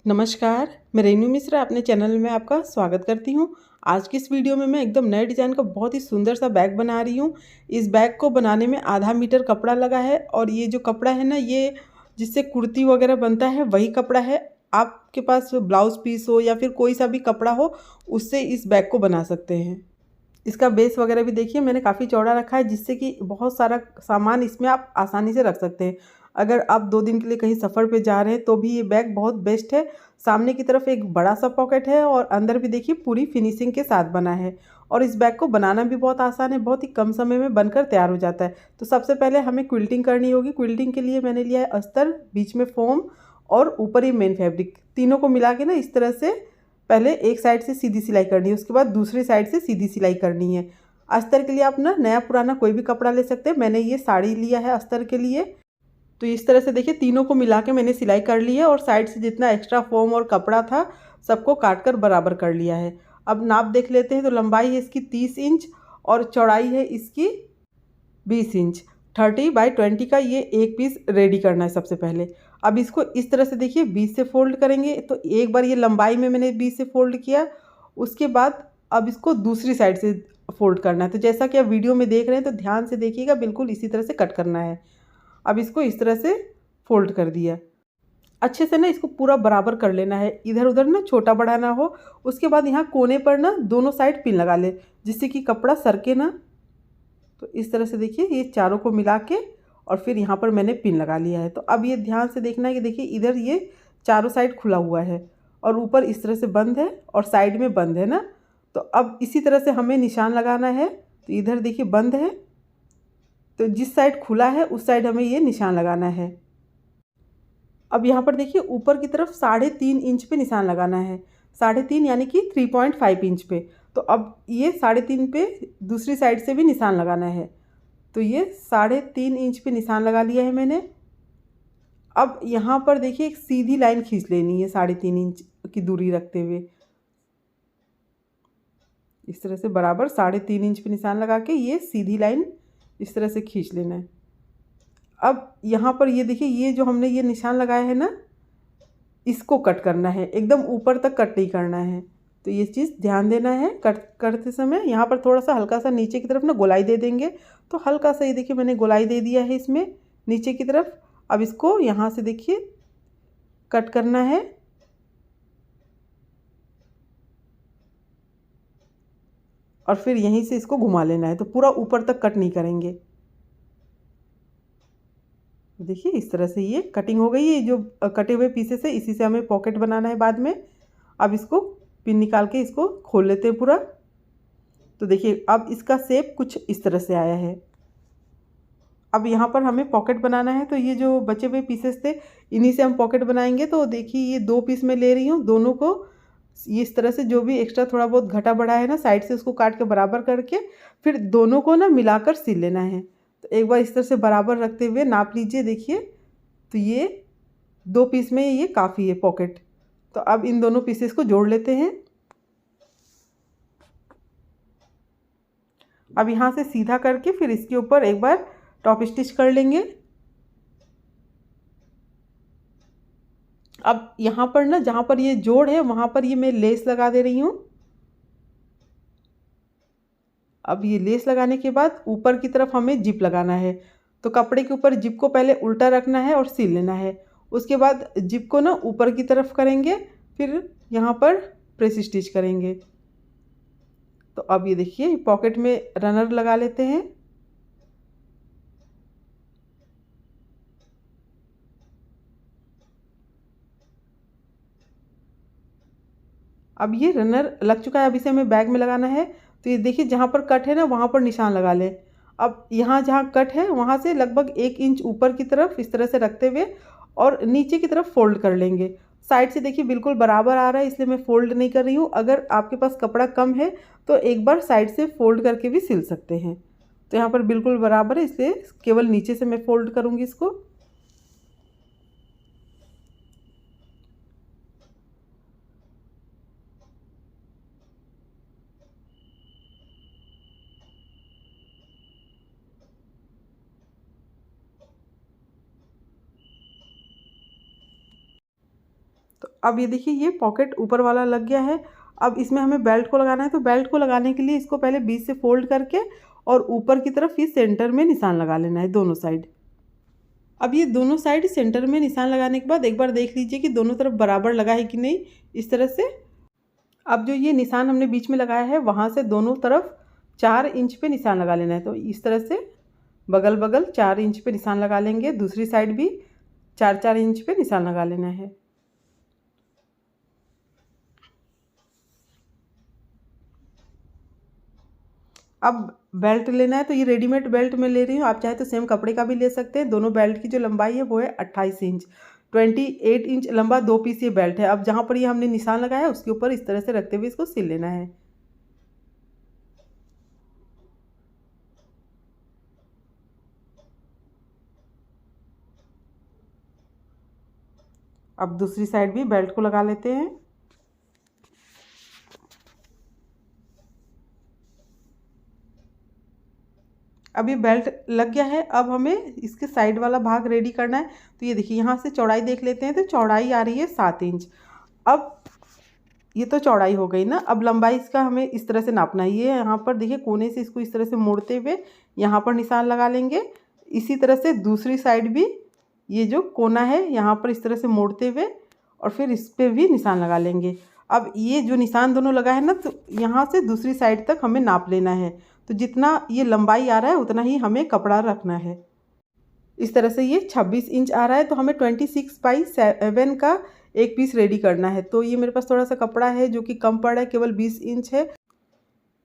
नमस्कार, मैं रेनू मिश्रा अपने चैनल में आपका स्वागत करती हूँ। आज की इस वीडियो में मैं एकदम नए डिज़ाइन का बहुत ही सुंदर सा बैग बना रही हूँ। इस बैग को बनाने में आधा मीटर कपड़ा लगा है और ये जो कपड़ा है ना, ये जिससे कुर्ती वगैरह बनता है वही कपड़ा है। आपके पास ब्लाउज़ पीस हो या फिर कोई सा भी कपड़ा हो, उससे इस बैग को बना सकते हैं। इसका बेस वगैरह भी देखिए मैंने काफ़ी चौड़ा रखा है, जिससे कि बहुत सारा सामान इसमें आप आसानी से रख सकते हैं। अगर आप 2 दिन के लिए कहीं सफ़र पे जा रहे हैं तो भी ये बैग बहुत बेस्ट है। सामने की तरफ एक बड़ा सा पॉकेट है और अंदर भी देखिए पूरी फिनिशिंग के साथ बना है। और इस बैग को बनाना भी बहुत आसान है, बहुत ही कम समय में बनकर तैयार हो जाता है। तो सबसे पहले हमें क्विल्टिंग करनी होगी। क्विल्टिंग के लिए मैंने लिया है अस्तर, बीच में फ़ोम और ऊपर ही मेन फैब्रिक। तीनों को मिला के ना इस तरह से पहले एक साइड से सीधी सिलाई करनी है, उसके बाद दूसरी साइड से सीधी सिलाई करनी है। अस्तर के लिए आप ना नया पुराना कोई भी कपड़ा ले सकते हैं। मैंने ये साड़ी लिया है अस्तर के लिए। तो इस तरह से देखिए तीनों को मिला के मैंने सिलाई कर ली है और साइड से जितना एक्स्ट्रा फोम और कपड़ा था सबको काट कर बराबर कर लिया है। अब नाप देख लेते हैं। तो लंबाई है इसकी 30 इंच और चौड़ाई है इसकी 20 इंच। 30/20 का ये एक पीस रेडी करना है सबसे पहले। अब इसको इस तरह से देखिए 20 से फोल्ड करेंगे। तो एक बार ये लंबाई में मैंने 20 से फोल्ड किया, उसके बाद अब इसको दूसरी साइड से फोल्ड करना है। तो जैसा कि आप वीडियो में देख रहे हैं तो ध्यान से देखिएगा, बिल्कुल इसी तरह से कट करना है। अब इसको इस तरह से फोल्ड कर दिया। अच्छे से ना इसको पूरा बराबर कर लेना है, इधर उधर ना छोटा बड़ा ना हो। उसके बाद यहाँ कोने पर ना दोनों साइड पिन लगा ले, जिससे कि कपड़ा सरके ना। तो इस तरह से देखिए ये चारों को मिला के और फिर यहाँ पर मैंने पिन लगा लिया है। तो अब ये ध्यान से देखना है कि देखिए इधर ये चारों साइड खुला हुआ है और ऊपर इस तरह से बंद है और साइड में बंद है ना। तो अब इसी तरह से हमें निशान लगाना है। तो इधर देखिए बंद है, तो जिस साइड खुला है उस साइड हमें ये निशान लगाना है। अब यहाँ पर देखिए ऊपर की तरफ 3.5 इंच पे निशान लगाना है। 3.5 यानी कि 3.5 इंच पे। तो अब ये 3.5 पे दूसरी साइड से भी निशान लगाना है। तो ये 3.5 इंच पे निशान लगा लिया है मैंने। अब यहाँ पर देखिए एक सीधी लाइन खींच लेनी है 3.5 इंच की दूरी रखते हुए। इस तरह से बराबर 3.5 इंच पे निशान लगा के ये सीधी लाइन इस तरह से खींच लेना है। अब यहाँ पर ये देखिए ये जो हमने ये निशान लगाया है ना, इसको कट करना है, एकदम ऊपर तक कट नहीं करना है। तो ये चीज़ ध्यान देना है। कट करते समय यहाँ पर थोड़ा सा हल्का सा नीचे की तरफ ना गोलाई दे देंगे। तो हल्का सा ये देखिए मैंने गोलाई दे दिया है इसमें नीचे की तरफ। अब इसको यहाँ से देखिए कट करना है। और फिर यहीं से इसको घुमा लेना है। तो पूरा ऊपर तक कट नहीं करेंगे। देखिए इस तरह से ये कटिंग हो गई है। जो कटे हुए पीसेस है इसी से हमें पॉकेट बनाना है बाद में। अब इसको पिन निकाल के इसको खोल लेते हैं पूरा। तो देखिए अब इसका शेप कुछ इस तरह से आया है। अब यहाँ पर हमें पॉकेट बनाना है। तो ये जो बचे हुए पीसेस थे इन्हीं से हम पॉकेट बनाएंगे। तो देखिए ये 2 पीस मैं ले रही हूँ, दोनों को ये इस तरह से जो भी एक्स्ट्रा थोड़ा बहुत घटा बढ़ा है ना साइड से उसको काट के बराबर करके फिर दोनों को ना मिलाकर सिल लेना है। तो एक बार इस तरह से बराबर रखते हुए नाप लीजिए। देखिए तो ये 2 पीस में ये काफ़ी है पॉकेट। तो अब इन दोनों पीसेस को जोड़ लेते हैं। अब यहाँ से सीधा करके फिर इसके ऊपर एक बार टॉप स्टिच कर लेंगे। अब यहाँ पर ना जहाँ पर ये जोड़ है वहाँ पर ये मैं लेस लगा दे रही हूँ। अब ये लेस लगाने के बाद ऊपर की तरफ हमें जिप लगाना है। तो कपड़े के ऊपर जिप को पहले उल्टा रखना है और सिल लेना है। उसके बाद जिप को ना ऊपर की तरफ करेंगे, फिर यहाँ पर प्रेस स्टिच करेंगे। तो अब ये देखिए पॉकेट में रनर लगा लेते हैं। अब ये रनर लग चुका है। अब इसे हमें बैग में लगाना है। तो ये देखिए जहाँ पर कट है ना वहाँ पर निशान लगा लें। अब यहाँ जहाँ कट है वहाँ से लगभग 1 इंच ऊपर की तरफ इस तरह से रखते हुए और नीचे की तरफ फोल्ड कर लेंगे। साइड से देखिए बिल्कुल बराबर आ रहा है, इसलिए मैं फ़ोल्ड नहीं कर रही हूँ। अगर आपके पास कपड़ा कम है तो एक बार साइड से फ़ोल्ड करके भी सिल सकते हैं। तो यहाँ पर बिल्कुल बराबर है, इसलिए केवल नीचे से मैं फ़ोल्ड करूँगी इसको। तो अब ये देखिए ये पॉकेट ऊपर वाला लग गया है। अब इसमें हमें बेल्ट को लगाना है, तो बेल्ट को लगाने के लिए इसको पहले बीच से फोल्ड करके और ऊपर की तरफ ये सेंटर में निशान लगा लेना है दोनों साइड। अब ये दोनों साइड सेंटर में निशान लगाने के बाद एक बार देख लीजिए कि दोनों तरफ बराबर लगा है कि नहीं, इस तरह से। अब जो ये निशान हमने बीच में लगाया है वहाँ से दोनों तरफ 4 इंच पे निशान लगा लेना है। तो इस तरह से बगल बगल 4 इंच पे निशान लगा लेंगे, दूसरी साइड भी 4-4 इंच पे निशान लगा लेना है। अब बेल्ट लेना है, तो ये रेडीमेड बेल्ट मैं ले रही हूँ, आप चाहे तो सेम कपड़े का भी ले सकते हैं। दोनों बेल्ट की जो लंबाई है वो है 28 इंच, 28 इंच लंबा 2 पीस ये बेल्ट है। अब जहाँ पर ये हमने निशान लगाया है उसके ऊपर इस तरह से रखते हुए इसको सिल लेना है। अब दूसरी साइड भी बेल्ट को लगा लेते हैं। अब ये बेल्ट लग गया है, अब हमें इसके साइड वाला भाग रेडी करना है। तो ये देखिए यहाँ से चौड़ाई देख लेते हैं, तो चौड़ाई आ रही है 7 इंच। अब ये तो चौड़ाई हो गई ना, अब लंबाई इसका हमें इस तरह से नापना है। ये यहाँ पर देखिए कोने से इसको इस तरह से मोड़ते हुए यहाँ पर निशान लगा लेंगे। इसी तरह से दूसरी साइड भी ये जो कोना है यहाँ पर इस तरह से मोड़ते हुए और फिर इस पर भी निशान लगा लेंगे। अब ये जो निशान दोनों लगा है ना, तो यहाँ से दूसरी साइड तक हमें नाप लेना है। तो जितना ये लंबाई आ रहा है उतना ही हमें कपड़ा रखना है। इस तरह से ये 26 इंच आ रहा है, तो हमें 26/7 का एक पीस रेडी करना है। तो ये मेरे पास थोड़ा सा कपड़ा है जो कि कम पड़ा है, केवल 20 इंच है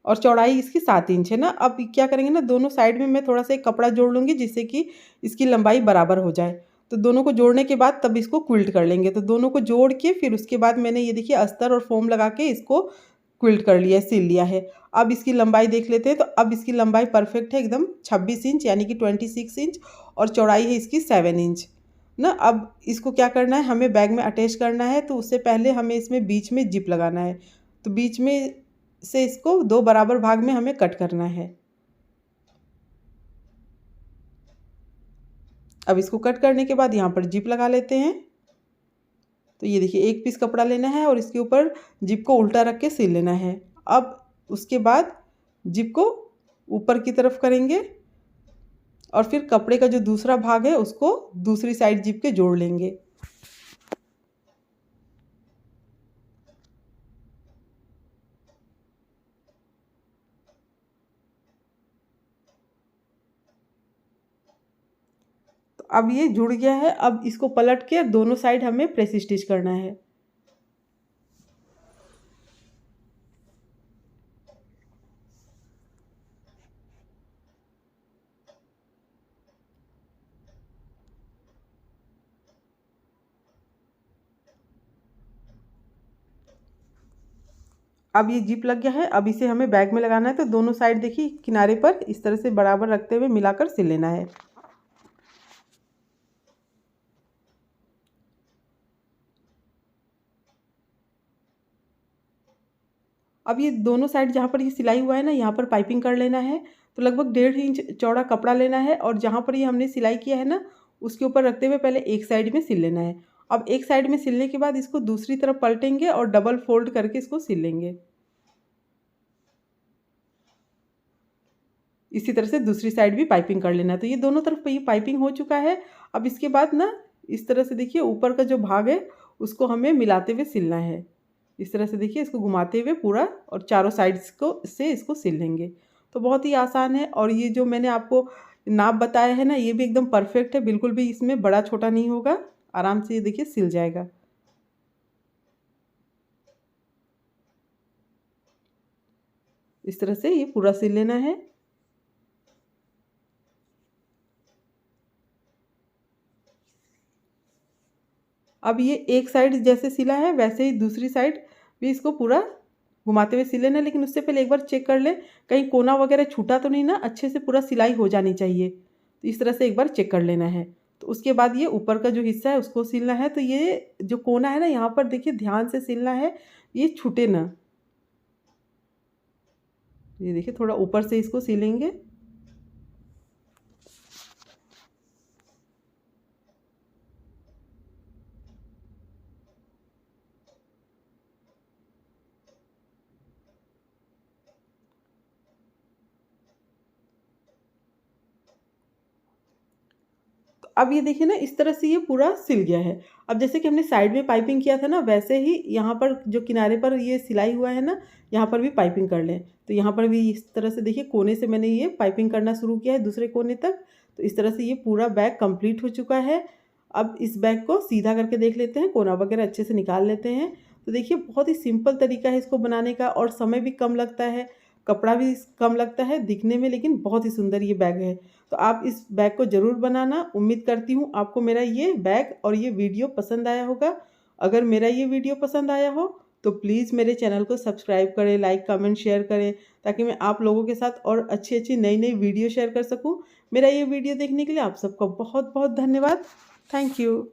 और चौड़ाई इसकी 7 इंच है ना। अब क्या करेंगे ना, दोनों साइड में मैं थोड़ा सा एक कपड़ा जोड़ लूँगी जिससे कि इसकी लंबाई बराबर हो जाए। तो दोनों को जोड़ने के बाद तब इसको क्विल्ट कर लेंगे। तो दोनों को जोड़ के फिर उसके बाद मैंने ये देखिए अस्तर और फोम लगा के इसको क्विल्ट कर लिया, सिल लिया है। अब इसकी लंबाई देख लेते हैं, तो अब इसकी लंबाई परफेक्ट है एकदम 26 इंच यानी कि 26 इंच और चौड़ाई है इसकी 7 इंच ना। अब इसको क्या करना है, हमें बैग में अटैच करना है। तो उससे पहले हमें इसमें बीच में जिप लगाना है। तो बीच में से इसको 2 बराबर भाग में हमें कट करना है। अब इसको कट करने के बाद यहाँ पर जिप लगा लेते हैं। तो ये देखिए एक पीस कपड़ा लेना है और इसके ऊपर जिप को उल्टा रख के सिल लेना है। अब उसके बाद जिप को ऊपर की तरफ करेंगे और फिर कपड़े का जो दूसरा भाग है उसको दूसरी साइड जिप के जोड़ लेंगे। तो अब ये जुड़ गया है। अब इसको पलट के दोनों साइड हमें प्रेस स्टिच करना है। अब ये जिप लग गया है, अब इसे हमें बैग में लगाना है। तो दोनों साइड देखिए किनारे पर इस तरह से बराबर रखते हुए मिलाकर सिल लेना है। अब ये दोनों साइड जहाँ पर ये सिलाई हुआ है ना, यहाँ पर पाइपिंग कर लेना है। तो लगभग 1.5 इंच चौड़ा कपड़ा लेना है और जहाँ पर ये हमने सिलाई किया है ना उसके ऊपर रखते हुए पहले एक साइड में सिल लेना है। अब एक साइड में सिलने के बाद इसको दूसरी तरफ पलटेंगे और डबल फोल्ड करके इसको सिल लेंगे। इसी तरह से दूसरी साइड भी पाइपिंग कर लेना है। तो ये दोनों तरफ ये पाइपिंग हो चुका है। अब इसके बाद ना इस तरह से देखिए ऊपर का जो भाग है उसको हमें मिलाते हुए सिलना है। इस तरह से देखिए इसको घुमाते हुए पूरा और चारों साइड्स को से इसको सिल लेंगे। तो बहुत ही आसान है और ये जो मैंने आपको नाप बताया है ना ये भी एकदम परफेक्ट है, बिल्कुल भी इसमें बड़ा छोटा नहीं होगा, आराम से ये देखिए सिल जाएगा। इस तरह से ये पूरा सिल लेना है। अब ये एक साइड जैसे सिला है वैसे ही दूसरी साइड भी इसको पूरा घुमाते हुए सिल लेना। लेकिन उससे पहले एक बार चेक कर ले कहीं कोना वगैरह छूटा तो नहीं ना, अच्छे से पूरा सिलाई हो जानी चाहिए। तो इस तरह से एक बार चेक कर लेना है। तो उसके बाद ये ऊपर का जो हिस्सा है उसको सिलना है। तो ये जो कोना है ना यहाँ पर देखिए ध्यान से सिलना है, ये छूटे ना। ये देखिए थोड़ा ऊपर से इसको सिलेंगे। अब ये देखिए ना, इस तरह से ये पूरा सिल गया है। अब जैसे कि हमने साइड में पाइपिंग किया था ना, वैसे ही यहाँ पर जो किनारे पर ये सिलाई हुआ है ना, यहाँ पर भी पाइपिंग कर लें। तो यहाँ पर भी इस तरह से देखिए कोने से मैंने ये पाइपिंग करना शुरू किया है दूसरे कोने तक। तो इस तरह से ये पूरा बैग कंप्लीट हो चुका है। अब इस बैग को सीधा करके देख लेते हैं, कोना वगैरह अच्छे से निकाल लेते हैं। तो देखिए बहुत ही सिंपल तरीका है इसको बनाने का, और समय भी कम लगता है, कपड़ा भी कम लगता है दिखने में, लेकिन बहुत ही सुंदर ये बैग है। तो आप इस बैग को ज़रूर बनाना। उम्मीद करती हूँ आपको मेरा ये बैग और ये वीडियो पसंद आया होगा। अगर मेरा ये वीडियो पसंद आया हो तो प्लीज़ मेरे चैनल को सब्सक्राइब करें, लाइक कमेंट शेयर करें, ताकि मैं आप लोगों के साथ और अच्छी अच्छी नई नई वीडियो शेयर कर सकूँ। मेरा ये वीडियो देखने के लिए आप सबका बहुत बहुत धन्यवाद। Thank you.